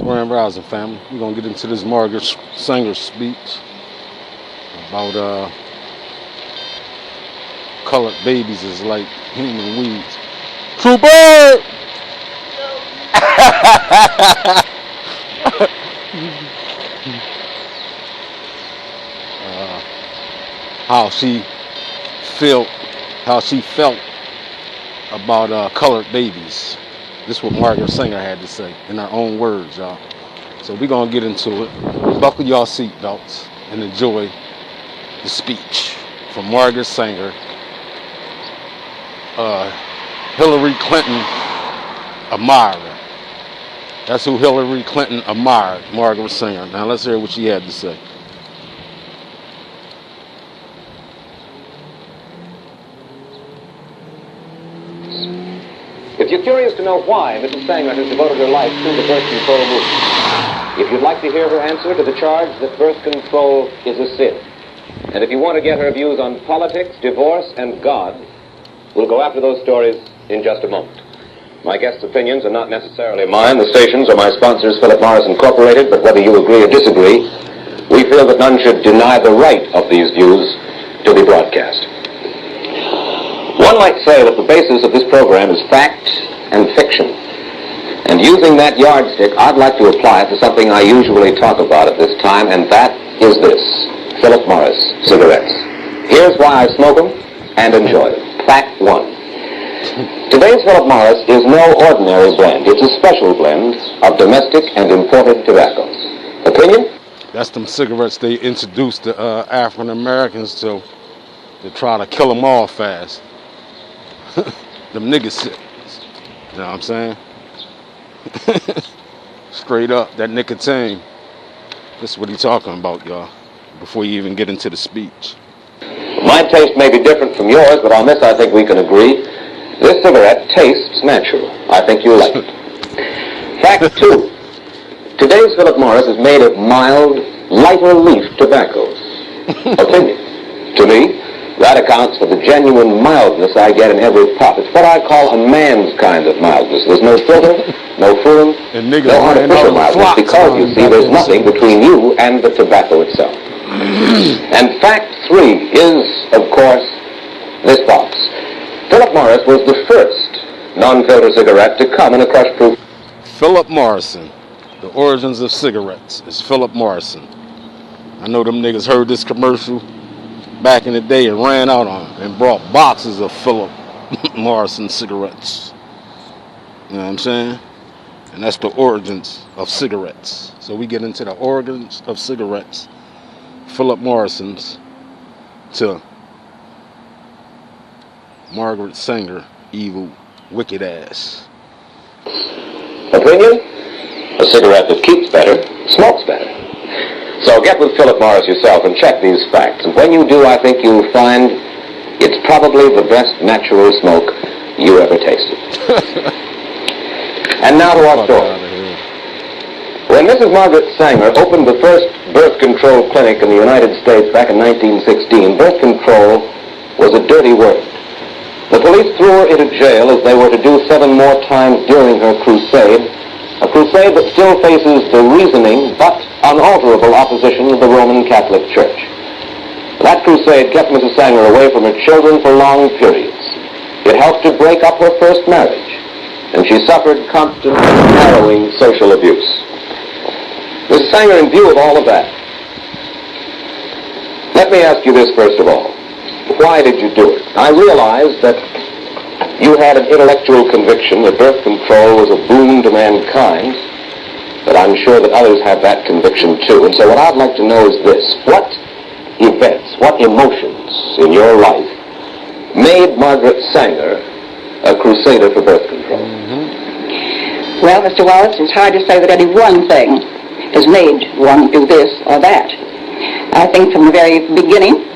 Grand Rising family. We're gonna get into this Margaret Sanger speech about colored babies is like human weeds. Trooper! how she felt, how she felt about colored babies. This is what Margaret Sanger had to say in her own words, y'all. So we're gonna get into it. Buckle y'all seatbelts and enjoy the speech from Margaret Sanger. Hillary Clinton admirer. That's who Hillary Clinton admired, Margaret Sanger. Now let's hear what she had to say. If you're curious to know why Mrs. Sanger has devoted her life to the birth control movement, if you'd like to hear her answer to the charge that birth control is a sin, and if you want to get her views on politics, divorce, and God, we'll go after those stories in just a moment. My guest's opinions are not necessarily mine. The stations are my sponsors, Philip Morris Incorporated, but whether you agree or disagree, we feel that none should deny the right of these views to be broadcast. One might say that the basis of this program is fact and fiction. And using that yardstick, I'd like to apply it to something I usually talk about at this time, and that is this: Philip Morris cigarettes. Here's why I smoke them and enjoy them. Fact one. Today's Philip Morris is no ordinary blend. It's a special blend of domestic and imported tobaccos. Opinion? That's them cigarettes they introduced to African Americans to try to kill them all fast. Them niggas shit. You know what I'm saying? Straight up, that nicotine. That's what he's talking about, y'all, before you even get into the speech. My taste may be different from yours, but on this I think we can agree. This cigarette tastes natural. I think you'll like it. Fact two. Today's Philip Morris is made of mild, lighter leaf tobaccos. Opinion. To me, that accounts for the genuine mildness I get in every puff. It's what I call a man's kind of mildness. There's no filter, no fooling, no artificial mildness, because, you see, there's nothing between you and the tobacco itself. And fact three is, of course, this box. Philip Morris was the first non-filter cigarette to come in a crush-proof. Philip Morrison. The origins of cigarettes is Philip Morrison. I know them niggas heard this commercial back in the day and ran out on it and brought boxes of Philip Morrison cigarettes. You know what I'm saying? And that's the origins of cigarettes. So we get into the origins of cigarettes. Philip Morrison's to Margaret Sanger, evil, wicked ass. Opinion? A cigarette that keeps better, smokes better. So get with Philip Morris yourself and check these facts. And when you do, I think you'll find it's probably the best natural smoke you ever tasted. And now to our story. When Mrs. Margaret Sanger opened the first birth control clinic in the United States back in 1916, birth control was a dirty word. The police threw her into jail, as they were to do 7 more times during her crusade, a crusade that still faces the reasoning but unalterable opposition of the Roman Catholic Church. That crusade kept Mrs. Sanger away from her children for long periods. It helped to break up her first marriage, and she suffered constant, harrowing social abuse. Mrs. Sanger, in view of all of that, let me ask you this first of all. Why did you do it? I realize that you had an intellectual conviction that birth control was a boon to mankind, but I'm sure that others have that conviction too. And so what I'd like to know is this: what events, what emotions in your life made Margaret Sanger a crusader for birth control? Well, Mr. Wallace, it's hard to say that any one thing has made one do this or that. I think from the very beginning,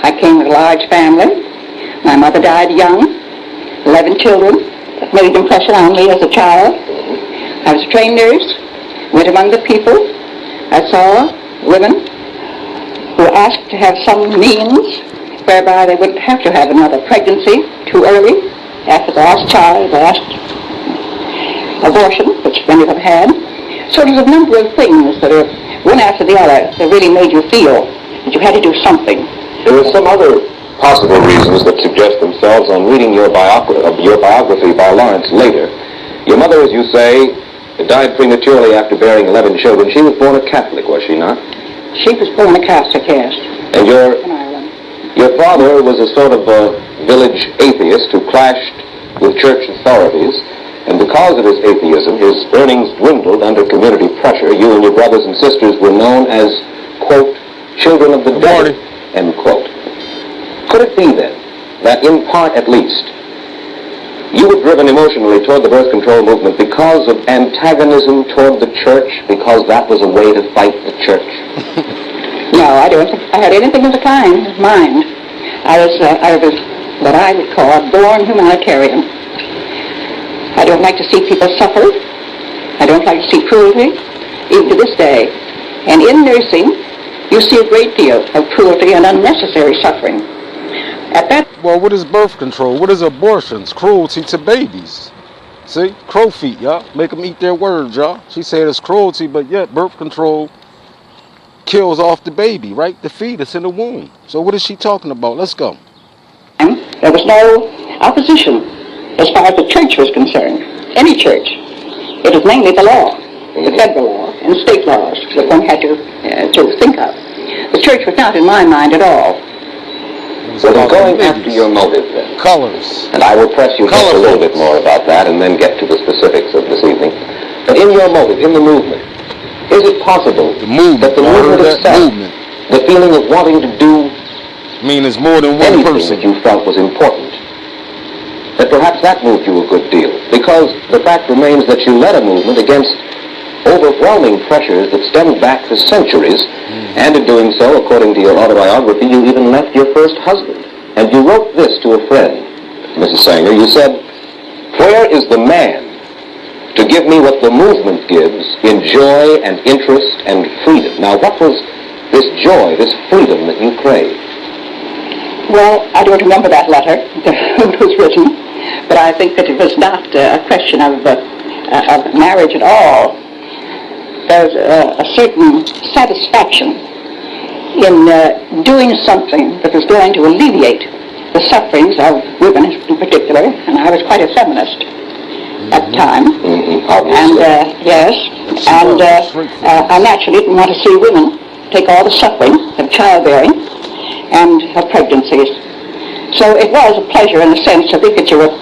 I came with a large family. My mother died young, 11 children. That made an impression on me as a child. I was a trained nurse, went among the people. I saw women who asked to have some means whereby they wouldn't have to have another pregnancy too early after the last child, the last abortion, which many have had. So there's a number of things that are one after the other that really made you feel that you had to do something. There are some other possible reasons that suggest themselves on reading your biography by Lawrence later. Your mother, as you say, died prematurely after bearing 11 children. She was born a Catholic, was she not? She was born a Catholic, yes. And In Ireland. your father was a sort of a village atheist who clashed with church authorities. And because of his atheism, his earnings dwindled under community pressure. You and your brothers and sisters were known as, quote, children of the devil, end quote. Could it be then that in part at least you were driven emotionally toward the birth control movement because of antagonism toward the church, because that was a way to fight the church? No, I don't think I had anything of the kind in mind. I was what I would call a born humanitarian. I don't like to see people suffer. I don't like to see cruelty, even to this day. And in nursing, you see a great deal of cruelty and unnecessary suffering. Well, what is birth control? What is abortions? Cruelty to babies. See? Crow feet, y'all. Make them eat their words, y'all. She said it's cruelty, but yet birth control kills off the baby, right? The fetus in the womb. So what is she talking about? Let's go. There was no opposition as far as the church was concerned. Any church. It was mainly the law, the federal law and state laws that one had to think of. The church was not in my mind at all. So then going after your motive then. Colors. And I will press you just a little bit more about that and then get to the specifics of this evening. But in your motive, in the movement, is it possible that the movement itself, the feeling of wanting to do it's more than one person that you felt was important, that perhaps that moved you a good deal? Because the fact remains that you led a movement against overwhelming pressures that stemmed back for centuries, and in doing so, according to your autobiography, you even left your first husband. And you wrote this to a friend, Mrs. Sanger. You said, "Where is the man to give me what the movement gives in joy and interest and freedom?" Now, what was this joy, this freedom that you craved? Well, I don't remember that letter when it was written, but I think that it was not a question of marriage at all. There's a certain satisfaction in doing something that was going to alleviate the sufferings of women in particular, and I was quite a feminist at the time. And yes, and I naturally didn't want to see women take all the suffering of childbearing and of pregnancies. So it was a pleasure in the sense, I think, that you were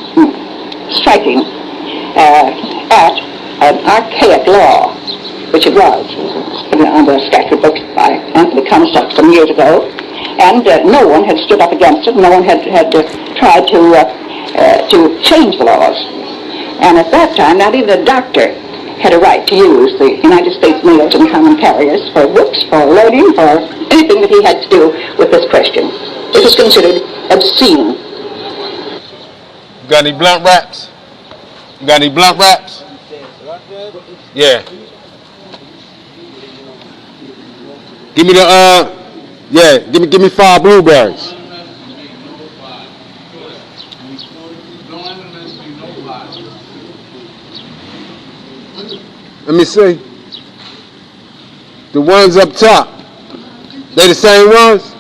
striking at an archaic law, which it was, on the statute book by Anthony Comstock some years ago, and no one had stood up against it. No one had tried to change the laws. And at that time, not even a doctor had a right to use the United States mails and common carriers for books, for learning, for anything that he had to do with this question. It was considered obscene. Got any blunt wraps? Got any blunt wraps? Yeah. Give me the give me 5 blueberries. Let me see. The ones up top, they the same ones?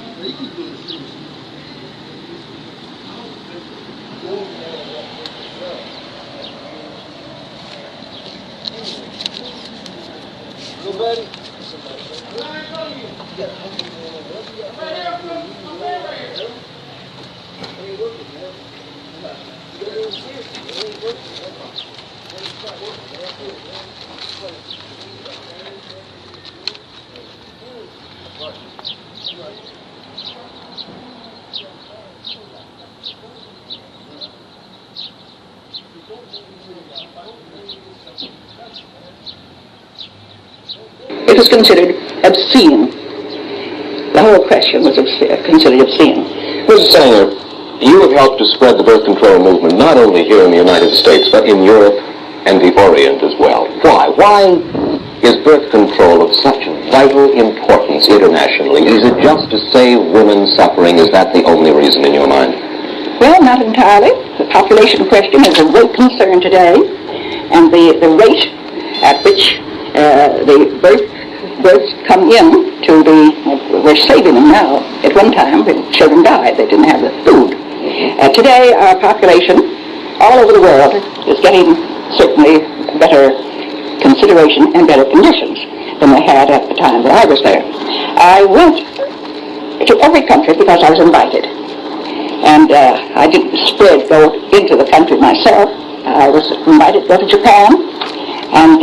It was considered obscene. The whole question was considered obscene. Mrs. Sanger, you have helped to spread the birth control movement not only here in the United States, but in Europe and the Orient as well. Why? Why is birth control of such vital importance internationally? Is it just to save women's suffering? Is that the only reason in your mind? Well, not entirely. The population question is a great concern today. and the rate at which the births come in to we're saving them now. At one time, the children died. They didn't have the food. Today, our population all over the world is getting certainly better consideration and better conditions than they had at the time that I was there. I went to every country because I was invited. And I didn't go into the country myself. I was invited to go to Japan and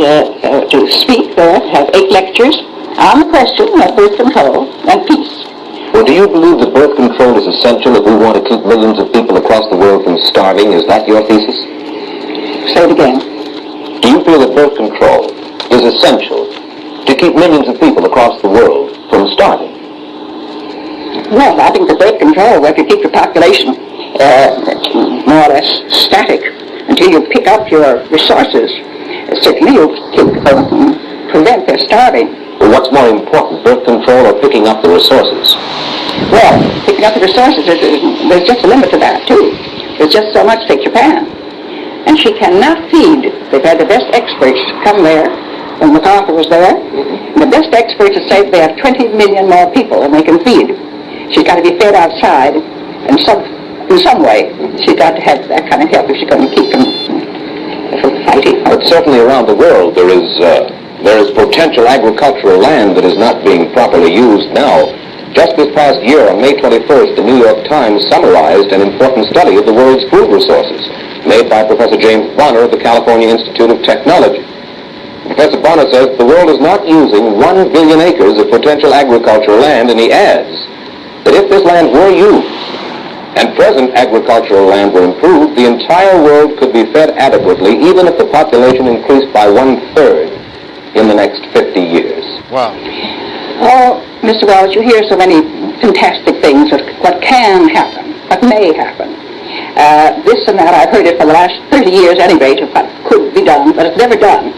to speak there, have 8 lectures on the question of birth control and peace. Well, do you believe that birth control is essential if we want to keep millions of people across the world from starving? Is that your thesis? Say it again. Do you feel that birth control is essential to keep millions of people across the world from starving? Well, I think the birth control, if you keep your population more or less static until you pick up your resources, certainly you'll prevent their starving. Well, what's more important, birth control or picking up the resources? Well, picking up the resources, there's just a limit to that, too. There's just so much. Take Japan. And she cannot feed. They've had the best experts come there when MacArthur was there. And the best experts have said they have 20 million more people than they can feed. She's got to be fed outside in some way. She's got to have that kind of help if she's going to keep them from fighting. But certainly around the world there is potential agricultural land that is not being properly used now. Just this past year, on May 21st, the New York Times summarized an important study of the world's food resources made by Professor James Bonner of the California Institute of Technology. Professor Bonner says the world is not using 1 billion acres of potential agricultural land, and he adds that if this land were used and present agricultural land were improved, the entire world could be fed adequately, even if the population increased by 1/3 in the next 50 years. Wow. Oh, Mr. Wells, you hear so many fantastic things of what can happen, what may happen. This and that, I've heard it for the last 30 years anyway, of what could be done, but it's never done.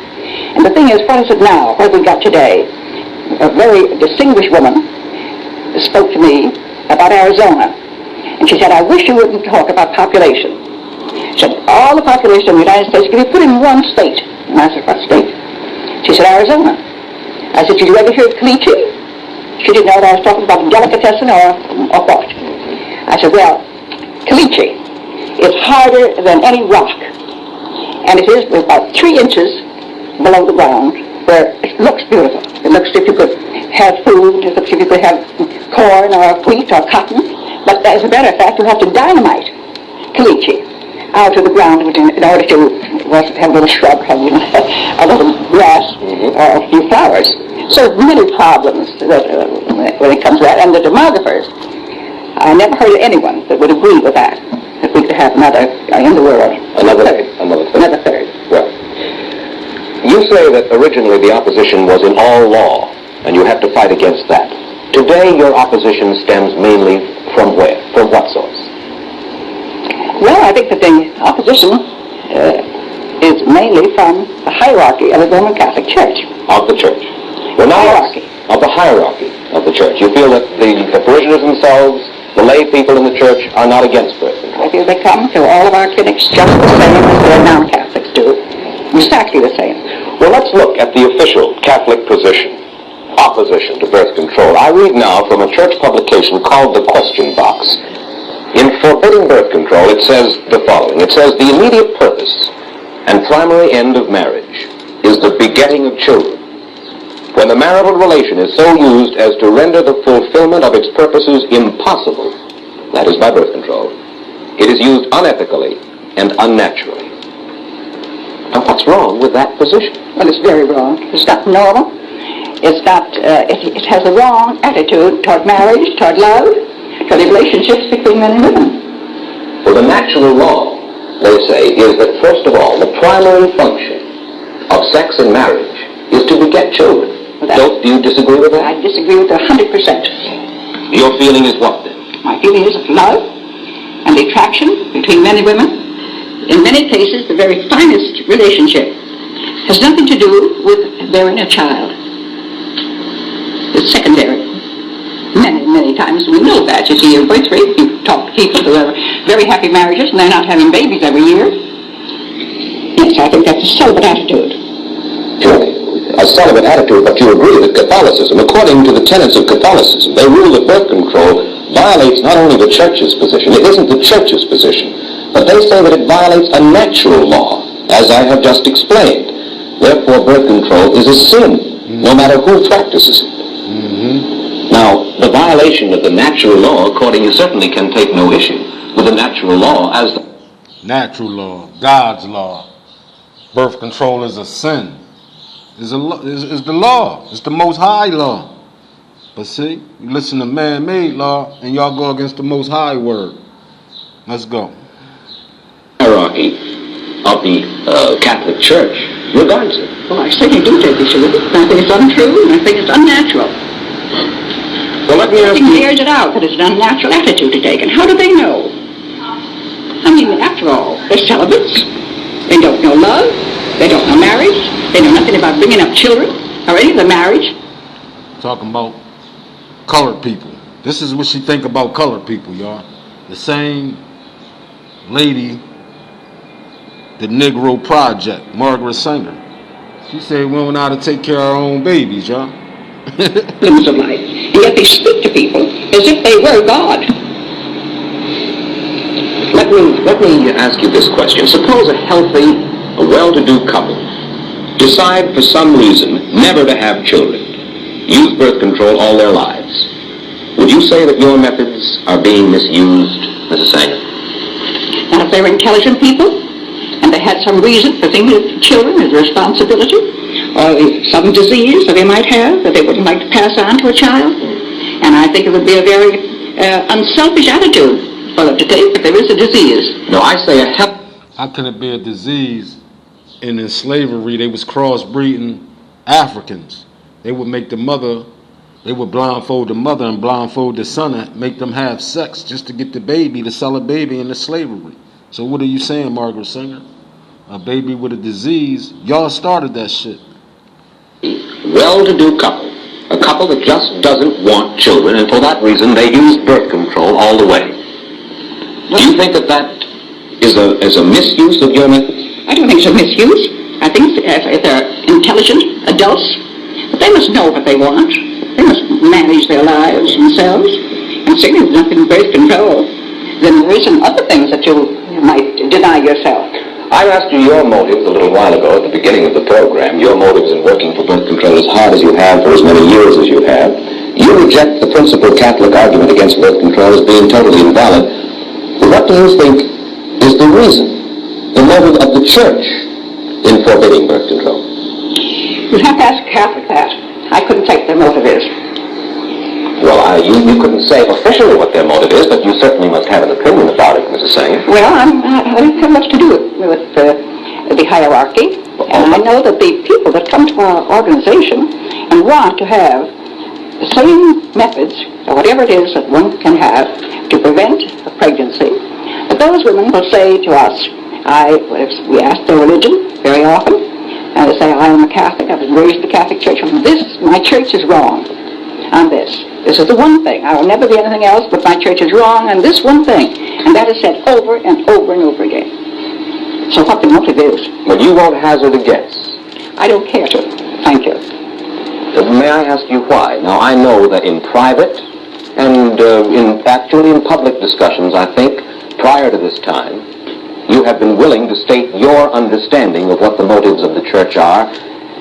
And the thing is, what is it now? What have we got today? A very distinguished woman spoke to me about Arizona. And she said, I wish you wouldn't talk about population. She said, all the population of the United States can be put in one state. And I said, what state? She said, Arizona. I said, did you ever hear of caliche? She didn't know what I was talking about, delicatessen or what. I said, well, caliche is harder than any rock. And it is about 3 inches below the ground, where it looks beautiful. It looks as if you could have food, it looks as if you could have corn or wheat or cotton. But as a matter of fact, you have to dynamite caliche out of the ground in order to have a little shrub, have a little grass, or a few flowers. So many problems when it comes to that. And the demographers, I never heard of anyone that would agree with that we could have another in the world. Another third. Well, you say that originally the opposition was in all law, and you have to fight against that. Today, your opposition stems mainly from where? From what source? Well, I think that the opposition is mainly from the hierarchy of the Roman Catholic Church. Of the Church? Well, now hierarchy. Of the hierarchy of the Church. You feel that the parishioners themselves, the lay people in the Church, are not against birth control? I feel they come to all of our clinics just the same as their non-Catholics do. Exactly the same. Well, let's look at the official Catholic position. Opposition to birth control. I read now from a church publication called The Question Box. In forbidding birth control, it says the following. It says, the immediate purpose and primary end of marriage is the begetting of children. When the marital relation is so used as to render the fulfillment of its purposes impossible, that is by birth control, it is used unethically and unnaturally. And what's wrong with that position? Well, it's very wrong. It's not normal. It's not, it has a wrong attitude toward marriage, toward love, toward relationships between men and women. Well, the natural law, they say, is that first of all, the primary function of sex and marriage is to beget children. Do you disagree with that? I disagree with it 100%. Your feeling is what then? My feeling is of love and the attraction between men and women. In many cases, the very finest relationship has nothing to do with bearing a child. It's secondary. Many times we know that. You see your birth rate, you talk to people who have very happy marriages and they're not having babies every year. Yes, I think that's a celibate attitude. Surely, a celibate attitude, but you agree that Catholicism, according to the tenets of Catholicism, they rule that birth control violates not only the Church's position, it isn't the Church's position, but they say that it violates a natural law, as I have just explained. Therefore, birth control is a sin, no matter who practices it. Now, the violation of the natural law, according you, certainly can take no issue with the natural law as the Natural law, God's law. Birth control is a sin. Is the law. It's the Most High law. But see, you listen to man-made law, and y'all go against the Most High word. Let's go. hierarchy of the Catholic Church regards it. Well, I certainly do take issue with it. I think it's untrue, and I think it's unnatural. Well, let me ask He you... bears it out that it's an unnatural attitude to take, and how do they know? I mean, after all, they're celibates. They don't know love. They don't know marriage. They know nothing about bringing up children or any of the marriage. Talking about colored people. This is what she think about colored people, y'all. The same lady, the Negro Project, Margaret Sanger. She said we don't know how to take care of our own babies, y'all. Glimpse of life. And yet they speak to people as if they were God. Let me ask you this question. Suppose a healthy, a well-to-do couple decide for some reason never to have children, use birth control all their lives. Would you say that your methods are being misused, Mrs. Sanger? And if they were intelligent people, and they had some reason for thinking of children as a responsibility, or some disease that they might have that they wouldn't like to pass on to a child, and I think it would be a very unselfish attitude for them to take if there is a disease. No, I say a health... How can it be a disease? And in slavery, they was crossbreeding Africans. They would make the mother, they would blindfold the mother and blindfold the son and make them have sex just to get the baby, to sell a baby into slavery. So what are you saying, Margaret Sanger? A baby with a disease, y'all started that shit. Well-to-do couple, a couple that just doesn't want children, and for that reason they use birth control all the way. Do you think that that is a misuse of your methods? I don't think it's a misuse. I think if they're intelligent adults, they must know what they want. They must manage their lives themselves. And certainly there's nothing in birth control. Then there is some other things that you might deny yourself. I asked you your motives a little while ago at the beginning of the program, your motives in working for birth control as hard as you have for as many years as you have. You reject the principal Catholic argument against birth control as being totally invalid. What do you think is the reason, the motive of the Church in forbidding birth control? You have to ask a Catholic that. I couldn't take their motive is. Well, you couldn't say officially what their motive is, but you certainly must have an opinion about it, Mrs. Sanger. Well, I don't have much to do with the hierarchy. And I know that the people that come to our organization and want to have the same methods, or whatever it is that one can have to prevent a pregnancy, but those women will say to us, we ask their religion very often, and they say, I am a Catholic, I was raised in the Catholic Church, and my church is wrong on this. This is the one thing. I will never be anything else, but my church is wrong on this one thing. And that is said over and over and over again. So what the motive is? Well, you won't hazard a guess. I don't care to. Thank you. May I ask you why? Now, I know that in private and actually in public discussions, I think, prior to this time, you have been willing to state your understanding of what the motives of the Church are,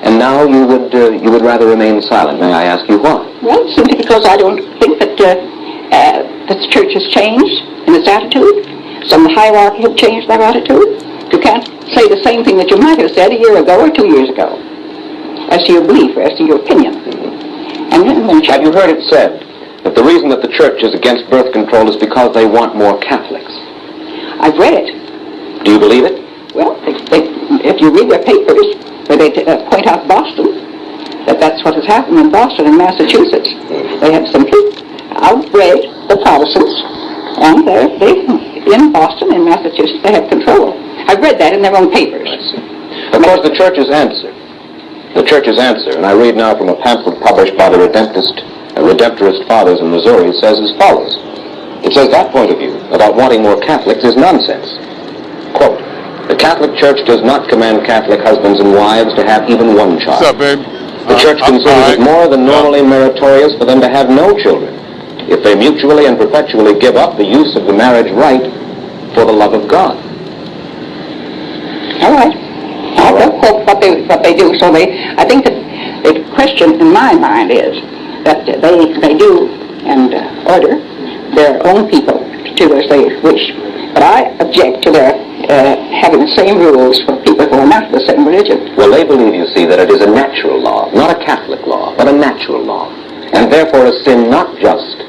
and now you would rather remain silent. May I ask you why? Well, simply because I don't think that the Church has changed in its attitude. Some of the hierarchy have changed their attitude. You can't say the same thing that you might have said a year ago or 2 years ago, as to your belief or as to your opinion. And then have you heard it said that the reason that the Church is against birth control is because they want more Catholics? I've read it. Do you believe it? Well, if you read their papers, where they point out Boston, that's what has happened in Boston and Massachusetts. They have simply outbred the Protestants, and they in Boston and Massachusetts, they have control. I've read that in their own papers. Of course, the Church's answer, and I read now from a pamphlet published by the Redemptorist Fathers in Missouri, says as follows. It says that point of view about wanting more Catholics is nonsense. Quote, The Catholic Church does not command Catholic husbands and wives to have even one child. What's up, babe? The Church considers it more than normally meritorious for them to have no children if they mutually and perpetually give up the use of the marriage right for the love of God. All right. I don't quote what they do. So I think that the question in my mind is that they do and order their own people to do as they wish. But I object to their having the same rules for people who are not of the same religion. Well, they believe, you see, that it is a natural law, not a Catholic law, but a natural law, and therefore a sin not just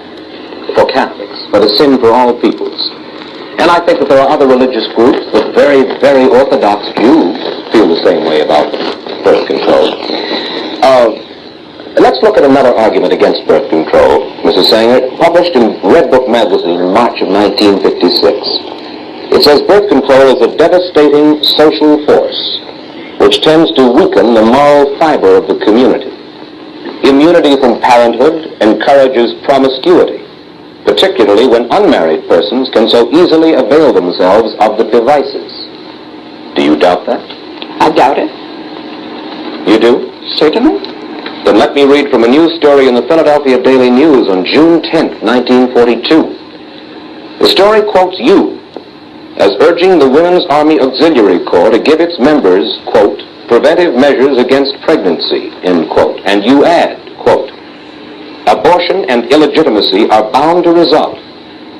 for Catholics, but a sin for all peoples. And I think that there are other religious groups, that very, very Orthodox Jews feel the same way about birth control. Let's look at another argument against birth control, Mrs. Sanger, published in Red Book magazine in March of 1956. It says birth control is a devastating social force which tends to weaken the moral fiber of the community. Immunity from parenthood encourages promiscuity, particularly when unmarried persons can so easily avail themselves of the devices. Do you doubt that? I doubt it. You do? Certainly. Then let me read from a news story in the Philadelphia Daily News on June 10th, 1942. The story quotes you as urging the Women's Army Auxiliary Corps to give its members, quote, preventive measures against pregnancy, end quote. And you add, quote, abortion and illegitimacy are bound to result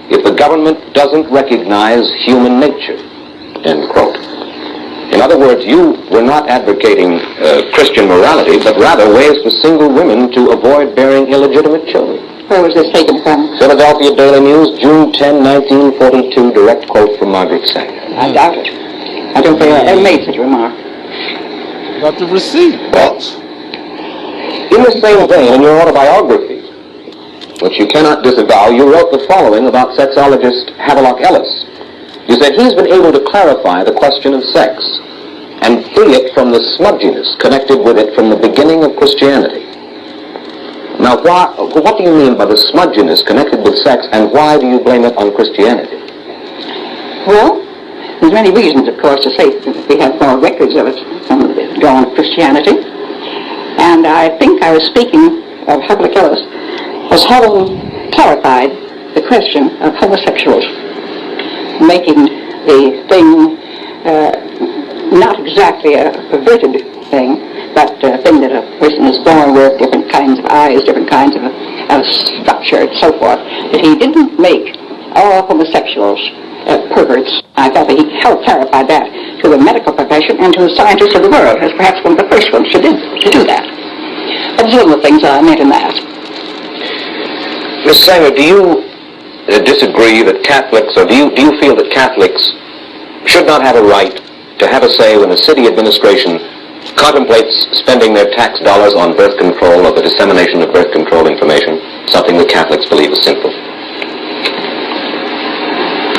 if the government doesn't recognize human nature, end quote. In other words, you were not advocating Christian morality, but rather ways for single women to avoid bearing illegitimate children. Where was this taken from? Philadelphia Daily News, June 10, 1942, direct quote from Margaret Sanger. I doubt it. I don't think I ever made such a remark. Got the receipt. Well, in the same vein, in your autobiography, which you cannot disavow, you wrote the following about sexologist Havelock Ellis. You said he's been able to clarify the question of sex and free it from the smudginess connected with it from the beginning of Christianity. Now, what do you mean by the smudginess connected with sex, and why do you blame it on Christianity? Well, there's many reasons, of course, to say that we have more records of it from the dawn of Christianity. And I think I was speaking of Havelock Ellis as having clarified the question of homosexuals, making the thing not exactly a perverted thing, but a thing that a person is born with, different kinds of eyes, different kinds of structure, and so forth, that he didn't make all homosexuals perverts. I thought that he helped clarify that to the medical profession and to the scientists of the world, as perhaps one of the first ones to do that. That's one of the things I meant in that. Miss Sanger, do you disagree that Catholics, or do you feel that Catholics should not have a right to have a say when the city administration contemplates spending their tax dollars on birth control or the dissemination of birth control information, something that Catholics believe is sinful?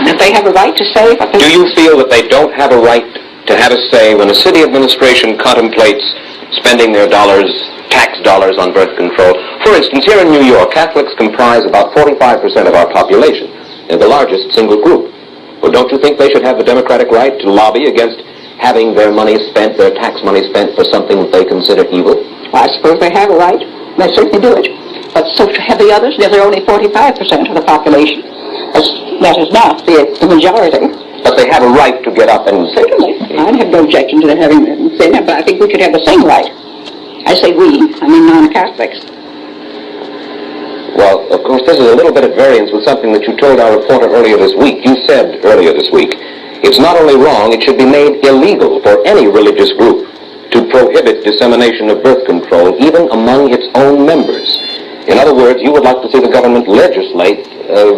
That they have a right to say what they... Do you feel that they don't have a right to have a say when the city administration contemplates spending their dollars, tax dollars, on birth control? For instance, here in New York, Catholics comprise about 45% of our population. They're the largest single group. Well, don't you think they should have the democratic right to lobby against having their money spent, their tax money spent, for something that they consider evil? Well, I suppose they have a right. They certainly do it. But so have the others. They're only 45% of the population. That is not the majority. But they have a right to get up and... Certainly. I have no objection to them having said that, but I think we should have the same right. I say we, I mean non-Catholics. Well, of course, this is a little bit at variance with something that you told our reporter earlier this week. You said earlier this week, it's not only wrong, it should be made illegal for any religious group to prohibit dissemination of birth control, even among its own members. In other words, you would like to see the government legislate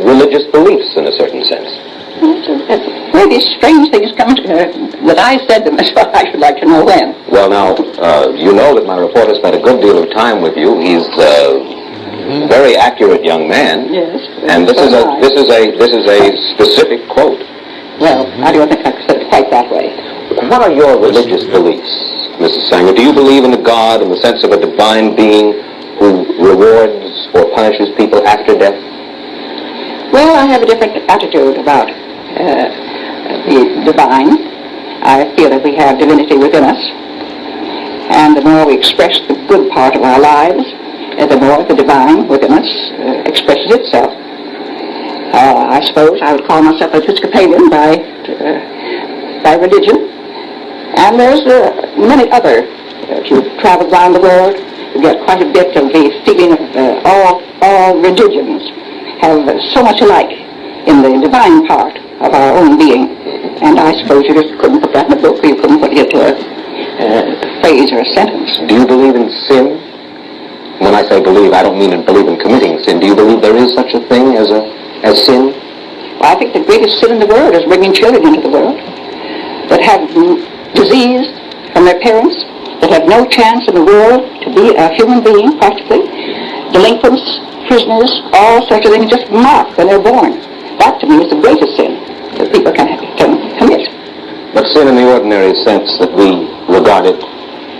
religious beliefs in a certain sense. Where these strange things come to, that I said them, is what I should like to know when. Well, now, you know that my reporter spent a good deal of time with you. He's a very accurate young man. Yes. And this is a specific quote. Well, I don't think I said it quite that way. What are your religious beliefs, Mrs. Sanger? Do you believe in a God in the sense of a divine being who rewards or punishes people after death? Well, I have a different attitude about the divine. I feel that we have divinity within us, and the more we express the good part of our lives, the more the divine within us expresses itself. I suppose I would call myself Episcopalian by religion, and there's many other. If you travel around the world, you get quite a bit of the feeling of all religions have so much alike in the divine part of our own being. And I suppose you just couldn't put that in a book, or you couldn't put it into a phrase or a sentence. Do you believe in sin? When I say believe, I don't mean believe in committing sin. Do you believe there is such a thing as sin? Well, I think the greatest sin in the world is bringing children into the world that have disease from their parents, that have no chance in the world to be a human being, practically. Delinquents, prisoners, all sorts of things just marked when they're born. That, to me, is the greatest sin that people can commit. But sin in the ordinary sense that we regard it,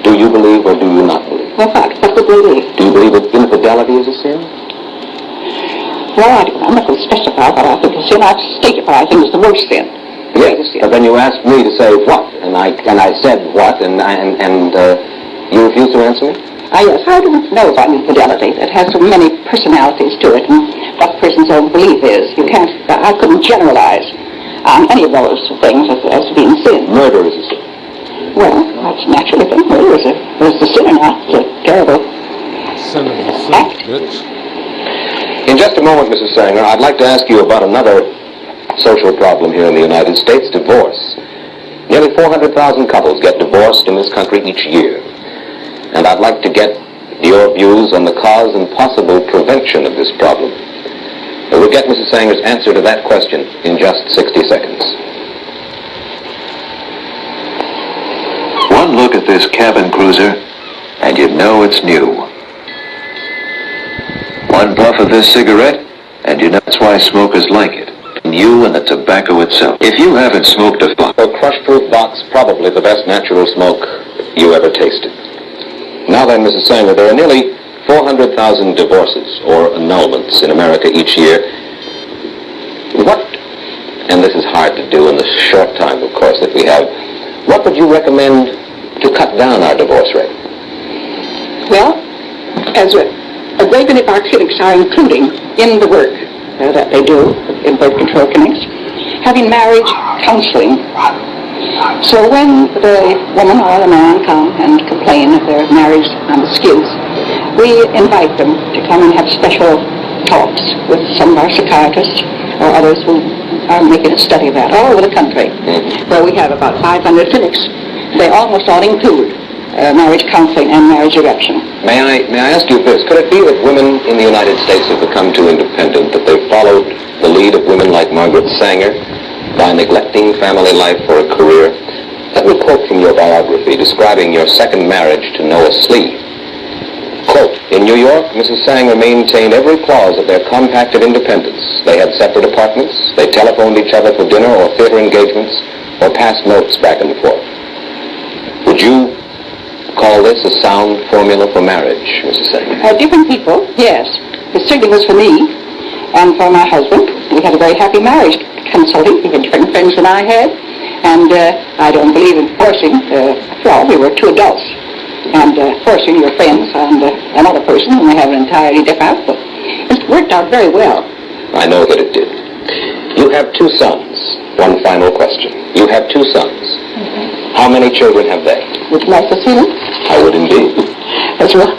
do you believe or do you not believe? Well, what would we believe? Do you believe that infidelity is a sin? Well, I'm not going to specify what I think is sin. I've stated what I think is the worst sin. Yes, but then you asked me to say what, and I said what, and you refused to answer me? Yes, I don't know about infidelity. It has so many personalities to it, and what a person's own belief is. I couldn't generalize on any of those things as being sin. Murder is a sin. Well, that's naturally a thing. Murder is a sin or not. It's a terrible act. Bitch. In just a moment, Mrs. Sanger, I'd like to ask you about another social problem here in the United States, divorce. Nearly 400,000 couples get divorced in this country each year. And I'd like to get your views on the cause and possible prevention of this problem. We'll get Mrs. Sanger's answer to that question in just 60 seconds. One look at this cabin cruiser, and you know it's new. One puff of this cigarette, and you know that's why smokers like it. You and the tobacco itself. If you haven't smoked a crush-proof box, probably the best natural smoke you ever tasted. Now then, Mrs. Sanger, there are nearly 400,000 divorces or annulments in America each year. What, and this is hard to do in the short time, of course, that we have, what would you recommend to cut down our divorce rate? Well, as a great many of our clinics are including in the work that they do in birth control clinics, having marriage counseling. So when the woman or the man come and complain of their marriage on the skids, we invite them to come and have special talks with some of our psychiatrists or others who are making a study of that all over the country, where we have about 500 clinics. They almost all include marriage counseling and marriage erection. May I ask you this? Could it be that women in the United States have become too independent, that they've followed the lead of women like Margaret Sanger by neglecting family life for a career? Let me quote from your biography describing your second marriage to Noah Slee. Quote, in New York, Mrs. Sanger maintained every clause of their compact of independence. They had separate apartments, they telephoned each other for dinner or theater engagements, or passed notes back and forth. Would you call this a sound formula for marriage, Mrs. Sanger? Different people, yes. It certainly was for me and for my husband. We had a very happy marriage consulting. He had different friends than I had, and I don't believe in forcing. After all, we were two adults, and forcing your friends on another person when they have an entirely different outlook. It worked out very well. I know that it did. You have two sons. One final question. You have two sons. How many children have they? Would you like to see them? I would indeed. That's right.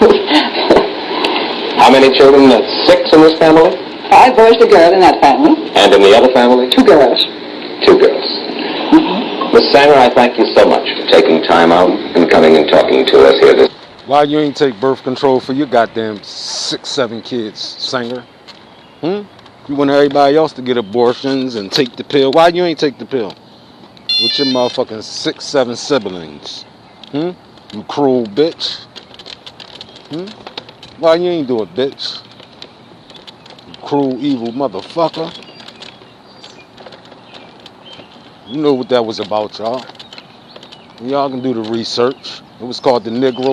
How many children? 6 in this family? 5 boys and a girl in that family. And in the other family? 2 girls. 2 girls. Miss Sanger, I thank you so much for taking time out and coming and talking to us here. Why you ain't take birth control for your goddamn 6, 7 kids, Sanger? You want everybody else to get abortions and take the pill. Why you ain't take the pill? With your motherfucking 6, 7 siblings. You cruel bitch. Why you ain't do it, bitch? You cruel, evil motherfucker. You know what that was about, y'all. Y'all can do the research. It was called the Negro.